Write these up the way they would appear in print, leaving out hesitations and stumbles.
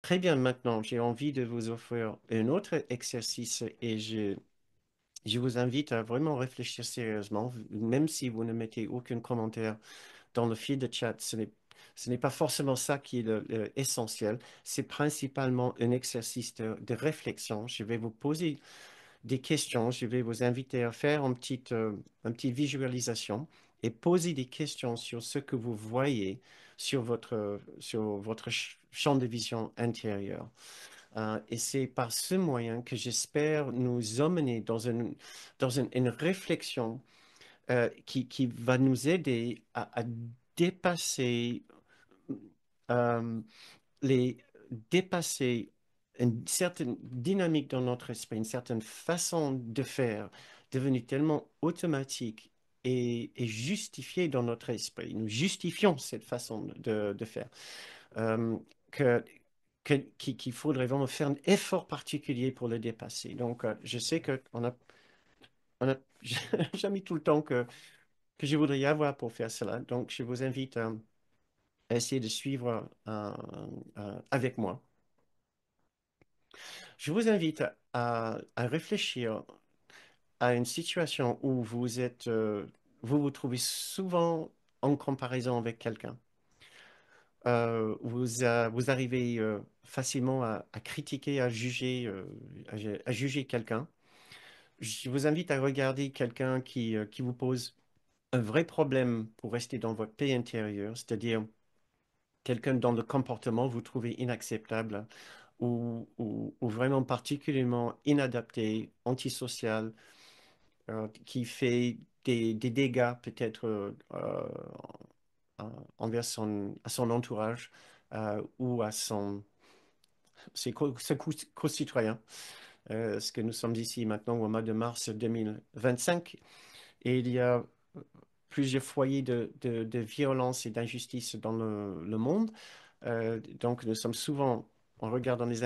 Très bien, maintenant, j'ai envie de vous offrir un autre exercice et je vous invite à vraiment réfléchir sérieusement, même si vous ne mettez aucun commentaire dans le fil de chat. Ce n'est pas forcément ça qui est essentiel. C'est principalement un exercice de réflexion. Je vais vous poser des questions. Je vais vous inviter à faire une petite visualisation et poser des questions sur ce que vous voyez sur votre champ de vision intérieur. Et c'est par ce moyen que j'espère nous emmener une réflexion qui va nous aider à dépasser euh, les dépasser une certaine dynamique dans notre esprit, une certaine façon de faire, devenue tellement automatique et justifiée dans notre esprit. Nous justifions cette façon de faire. Euh, que, qu'il faudrait vraiment faire un effort particulier pour le dépasser. Donc, je sais on a jamais tout le temps que je voudrais y avoir pour faire cela. Donc, je vous invite à essayer de suivre avec moi. Je vous invite à réfléchir à une situation où vous vous trouvez souvent en comparaison avec quelqu'un. Vous arrivez facilement à critiquer, à juger quelqu'un. Je vous invite à regarder quelqu'un qui vous pose un vrai problème pour rester dans votre paix intérieure, c'est-à-dire quelqu'un dont le comportement vous trouvez inacceptable ou vraiment particulièrement inadapté, antisocial, qui fait des dégâts peut-être envers à son entourage ou à ses concitoyens. Parce que nous sommes ici maintenant au mois de mars 2025 et il y a plusieurs foyers de violence et d'injustice dans le monde. Donc, nous sommes souvent, en regardant les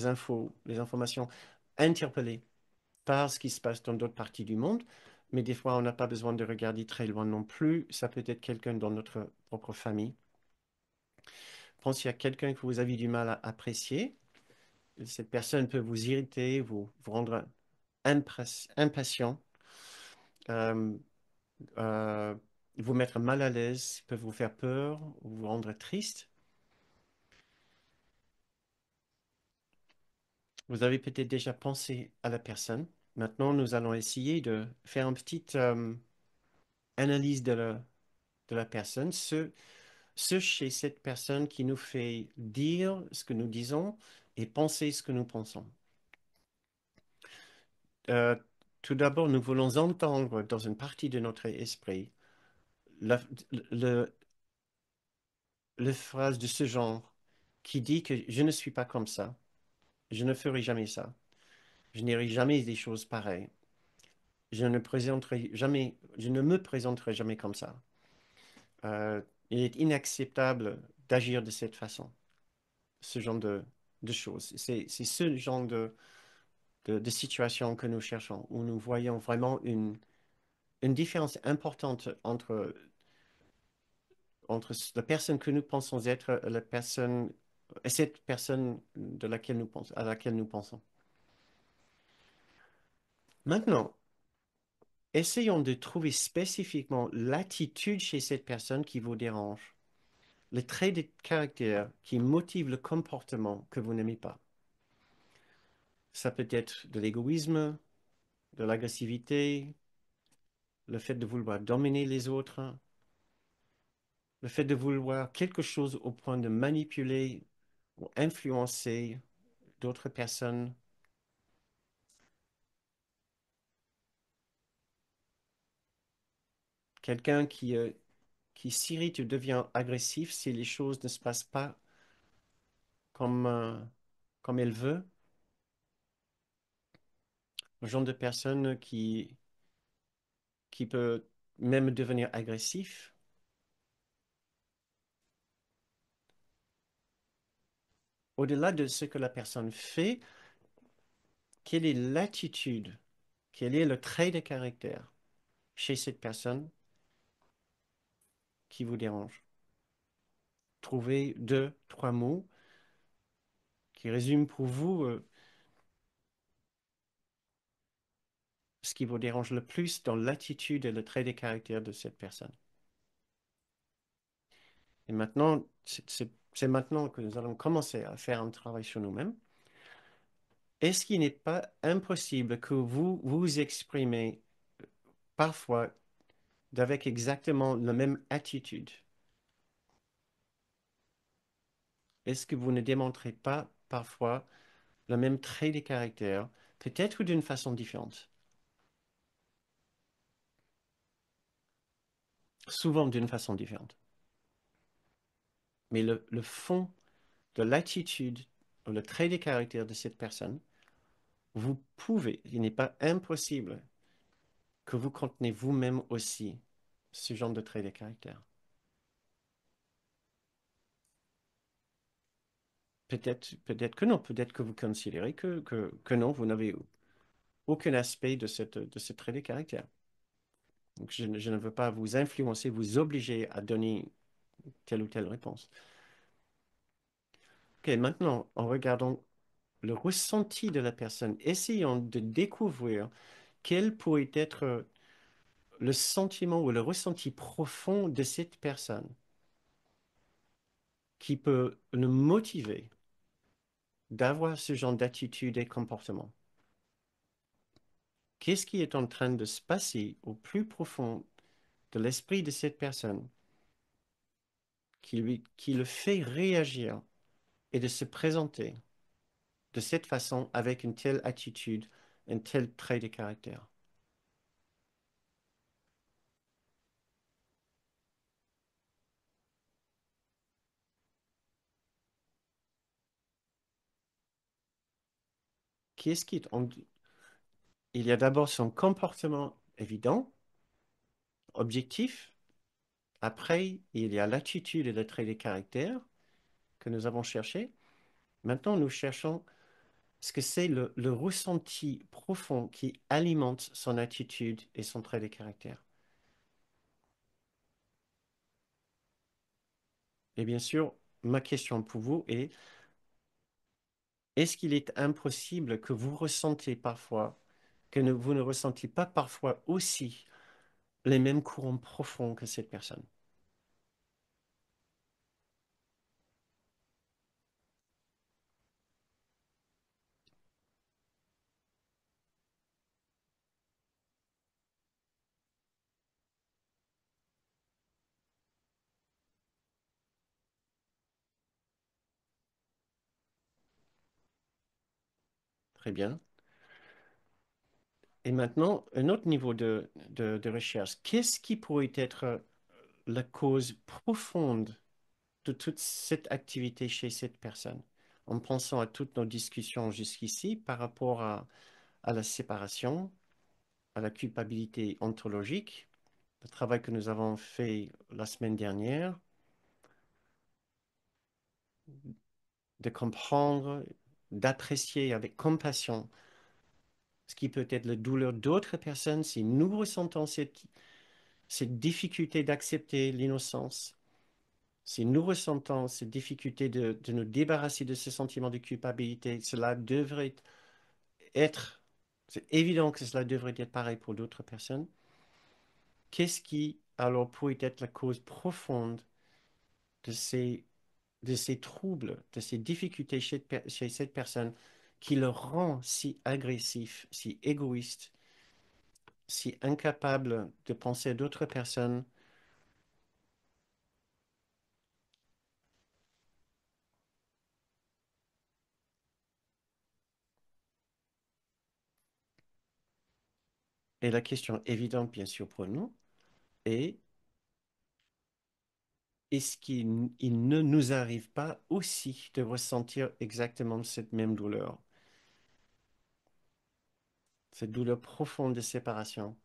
infos, les informations, interpellés par ce qui se passe dans d'autres parties du monde. Mais des fois, on n'a pas besoin de regarder très loin non plus. Ça peut être quelqu'un dans notre propre famille. Pensez à quelqu'un que vous avez du mal à apprécier. Cette personne peut vous irriter, vous rendre impatient, euh, euh, vous mettre mal à l'aise, peut vous faire peur, vous rendre triste. Vous avez peut-être déjà pensé à la personne. Maintenant, nous allons essayer de faire une petite analyse de la personne, ce chez cette personne qui nous fait dire ce que nous disons et penser ce que nous pensons. Euh, Tout d'abord, nous voulons entendre dans une partie de notre esprit la, le, le phrase de ce genre qui dit que je ne suis pas comme ça, je ne ferai jamais ça, je n'irai jamais des choses pareilles, je ne me présenterai jamais comme ça. Euh, il est inacceptable d'agir de cette façon, ce genre de choses. C'est ce genre de situation que nous cherchons, où nous voyons vraiment une différence importante entre la personne que nous pensons être et cette personne à laquelle nous pensons. Maintenant, essayons de trouver spécifiquement l'attitude chez cette personne qui vous dérange, le trait de caractère qui motive le comportement que vous n'aimez pas. Ça peut être de l'égoïsme, de l'agressivité, le fait de vouloir dominer les autres, le fait de vouloir quelque chose au point de manipuler ou influencer d'autres personnes, quelqu'un qui s'irrite ou devient agressif si les choses ne se passent pas comme, comme elle veut, le genre de personne qui peut même devenir agressif. Au-delà de ce que la personne fait, quelle est l'attitude, quel est le trait de caractère chez cette personne qui vous dérange? Trouvez deux, trois mots qui résume pour vous ce qui vous dérange le plus dans l'attitude et le trait de caractère de cette personne. Et maintenant, c'est maintenant que nous allons commencer à faire un travail sur nous-mêmes. Est-ce qu'il n'est pas impossible que vous vous exprimez parfois avec exactement la même attitude? Est-ce que vous ne démontrez pas parfois le même trait de caractère, peut-être d'une façon différente, souvent d'une façon différente? Mais le fond de l'attitude, ou le trait de caractère de cette personne, vous pouvez, il n'est pas impossible que vous contenez vous-même aussi ce genre de trait de caractère. Peut-être que non, peut-être que vous considérez que non, vous n'avez aucun aspect de ce trait de caractère. Donc, je ne veux pas vous influencer, vous obliger à donner telle ou telle réponse. Ok, maintenant, en regardant le ressenti de la personne, essayons de découvrir quel pourrait être le sentiment ou le ressenti profond de cette personne qui peut nous motiver d'avoir ce genre d'attitude et comportement. Qu'est-ce qui est en train de se passer au plus profond de l'esprit de cette personne qui le fait réagir et de se présenter de cette façon avec une telle attitude, un tel trait de caractère? Qu'est-ce qui est en- Il y a d'abord son comportement évident, objectif. Après, il y a l'attitude et le trait de caractère que nous avons cherché. Maintenant, nous cherchons ce que c'est le ressenti profond qui alimente son attitude et son trait de caractère. Et bien sûr, ma question pour vous est, est-ce qu'il est impossible que vous ressentez parfois, vous ne ressentiez pas parfois aussi les mêmes courants profonds que cette personne? Très bien. Et maintenant, un autre niveau de recherche. Qu'est-ce qui pourrait être la cause profonde de toute cette activité chez cette personne? En pensant à toutes nos discussions jusqu'ici par rapport à la séparation, à la culpabilité ontologique, le travail que nous avons fait la semaine dernière, de comprendre, d'apprécier avec compassion ce qui peut être la douleur d'autres personnes si nous ressentons cette difficulté d'accepter l'innocence, si nous ressentons cette difficulté de nous débarrasser de ce sentiment de culpabilité. Cela devrait être, c'est évident que cela devrait être pareil pour d'autres personnes. Qu'est-ce qui alors pourrait être la cause profonde de de ces troubles, de ces difficultés chez cette personne qui le rend si agressif, si égoïste, si incapable de penser à d'autres personnes? Et la question évidente, bien sûr, pour nous est, est-ce qu'il ne nous arrive pas aussi de ressentir exactement cette même douleur, cette douleur profonde de séparation,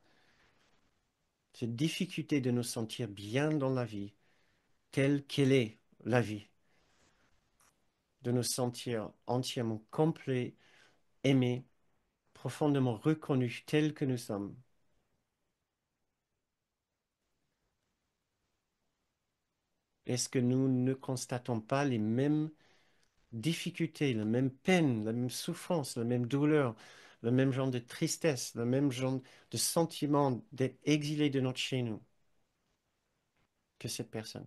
cette difficulté de nous sentir bien dans la vie, telle qu'elle est la vie, de nous sentir entièrement complets, aimés, profondément reconnus tels que nous sommes? Est-ce que nous ne constatons pas les mêmes difficulté, la même peine, la même souffrance, la même douleur, le même genre de tristesse, le même genre de sentiment d'être exilé de notre chez nous que cette personne.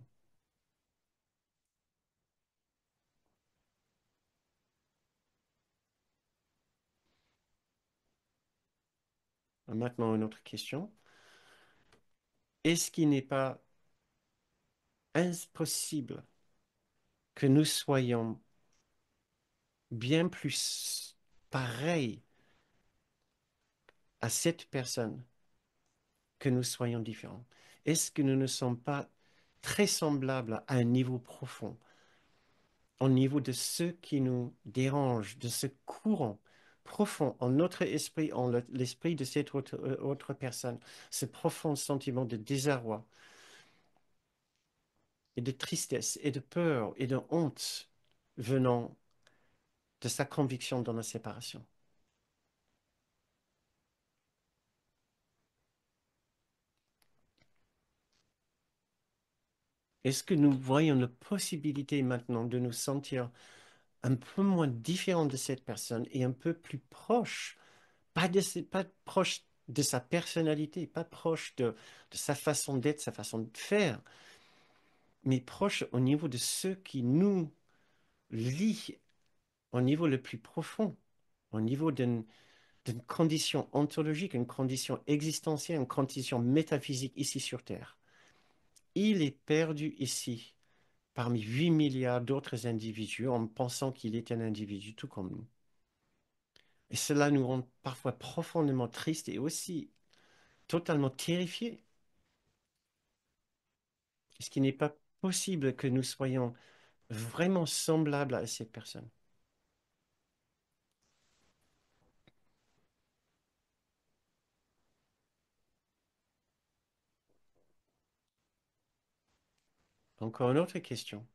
Maintenant, une autre question. Est-ce qu'il n'est pas impossible que nous soyons bien plus pareils à cette personne que nous soyons différents? Est-ce que nous ne sommes pas très semblables à un niveau profond, au niveau de ce qui nous dérange, de ce courant profond en notre esprit, en l'esprit de cette autre personne, ce profond sentiment de désarroi et de tristesse et de peur et de honte venant de sa conviction dans la séparation. Est-ce que nous voyons la possibilité maintenant de nous sentir un peu moins différents de cette personne et un peu plus proches, pas proche de sa personnalité, pas proche de sa façon d'être, sa façon de faire, mais proche au niveau de ce qui nous lie au niveau le plus profond, au niveau d'une condition ontologique, une condition existentielle, une condition métaphysique ici sur Terre. Il est perdu ici parmi 8 milliards d'autres individus en pensant qu'il est un individu tout comme nous. Et cela nous rend parfois profondément tristes et aussi totalement terrifiés. Est-ce qu'il n'est pas possible que nous soyons vraiment semblables à cette personne? Encore une autre question.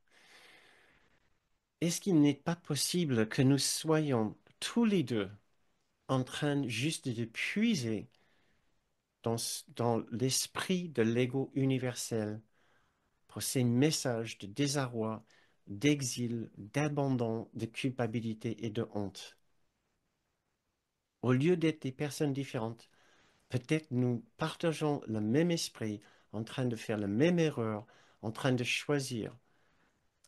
Est-ce qu'il n'est pas possible que nous soyons tous les deux en train juste de puiser dans l'esprit de l'ego universel pour ces messages de désarroi, d'exil, d'abandon, de culpabilité et de honte? Au lieu d'être des personnes différentes, peut-être nous partageons le même esprit, en train de faire la même erreur, en train de choisir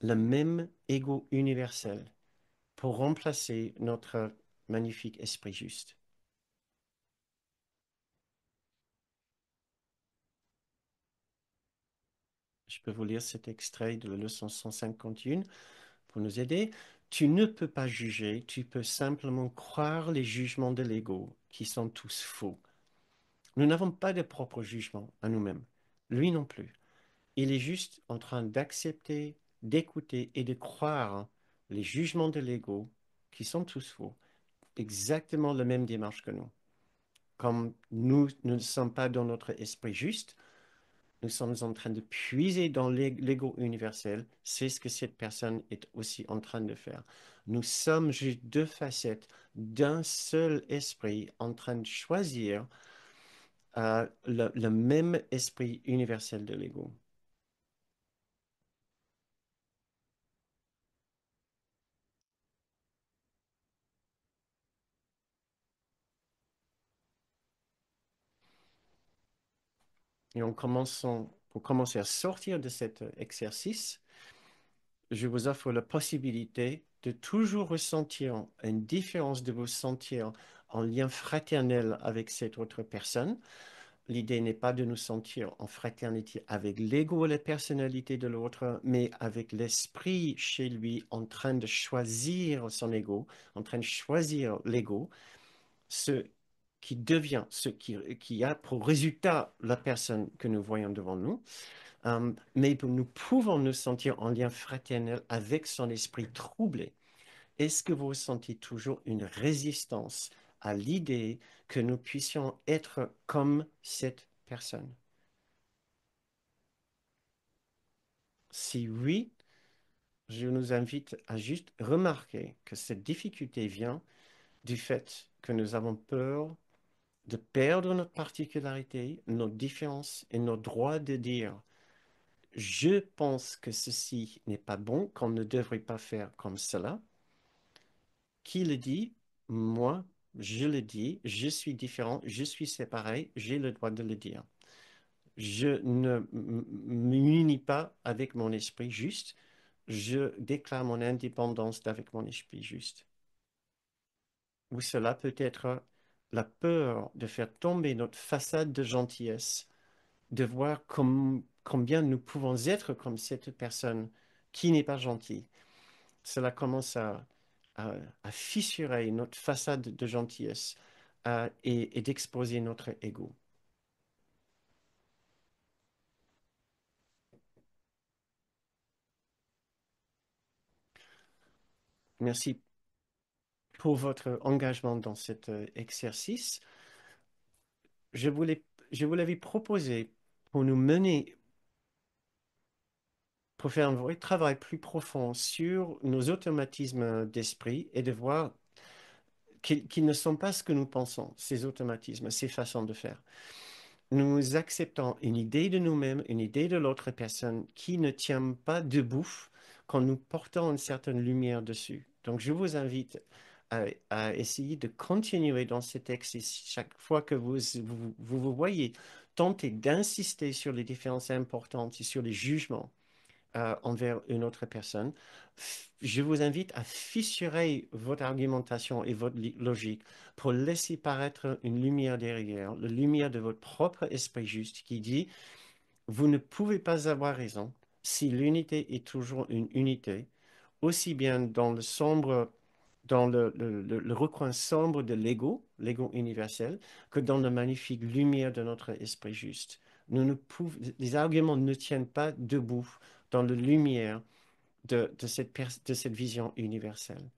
le même ego universel pour remplacer notre magnifique esprit juste. Je peux vous lire cet extrait de la leçon 151 pour nous aider. Tu ne peux pas juger, tu peux simplement croire les jugements de l'ego, qui sont tous faux. Nous n'avons pas de propre jugement à nous-mêmes. Lui non plus. Il est juste en train d'accepter, d'écouter et de croire les jugements de l'ego, qui sont tous faux. Exactement la même démarche que nous. Comme nous ne sommes pas dans notre esprit juste, nous sommes en train de puiser dans l'ego universel. C'est ce que cette personne est aussi en train de faire. Nous sommes juste deux facettes d'un seul esprit en train de choisir le même esprit universel de l'ego. Et pour commencer à sortir de cet exercice, je vous offre la possibilité de toujours ressentir une différence, de vous sentir en lien fraternel avec cette autre personne. L'idée n'est pas de nous sentir en fraternité avec l'ego et la personnalité de l'autre, mais avec l'esprit chez lui en train de choisir son ego, en train de choisir l'ego, ce qui devient, qui a pour résultat la personne que nous voyons devant nous. Mais nous pouvons nous sentir en lien fraternel avec son esprit troublé. Est-ce que vous ressentez toujours une résistance à l'idée que nous puissions être comme cette personne? Si oui, je nous invite à juste remarquer que cette difficulté vient du fait que nous avons peur de perdre notre particularité, nos différences et nos droits de dire je pense que ceci n'est pas bon, qu'on ne devrait pas faire comme cela. Qui le dit? Moi, je le dis, je suis différent, je suis séparé, j'ai le droit de le dire. Je ne m'unis pas avec mon esprit juste, je déclare mon indépendance d'avec mon esprit juste. Ou cela peut être la peur de faire tomber notre façade de gentillesse, de voir combien nous pouvons être comme cette personne qui n'est pas gentille. Cela commence à fissurer notre façade de gentillesse et d'exposer notre ego. Merci pour votre engagement dans cet exercice. Je voulais, je vous l'avais proposé pour nous mener, pour faire un vrai travail plus profond sur nos automatismes d'esprit et de voir qu'ils ne sont pas ce que nous pensons, ces automatismes, ces façons de faire. Nous acceptons une idée de nous-mêmes, une idée de l'autre personne qui ne tient pas debout quand nous portons une certaine lumière dessus. Donc, je vous invite à essayer de continuer dans cet exercice chaque fois que vous voyez tenter d'insister sur les différences importantes et sur les jugements envers une autre personne. Je vous invite à fissurer votre argumentation et votre logique pour laisser paraître une lumière derrière, la lumière de votre propre esprit juste qui dit, vous ne pouvez pas avoir raison si l'unité est toujours une unité, aussi bien dans le sombre, dans le recoin sombre de l'ego, l'ego universel, que dans la magnifique lumière de notre esprit juste. Les arguments ne tiennent pas debout dans la lumière de cette vision universelle.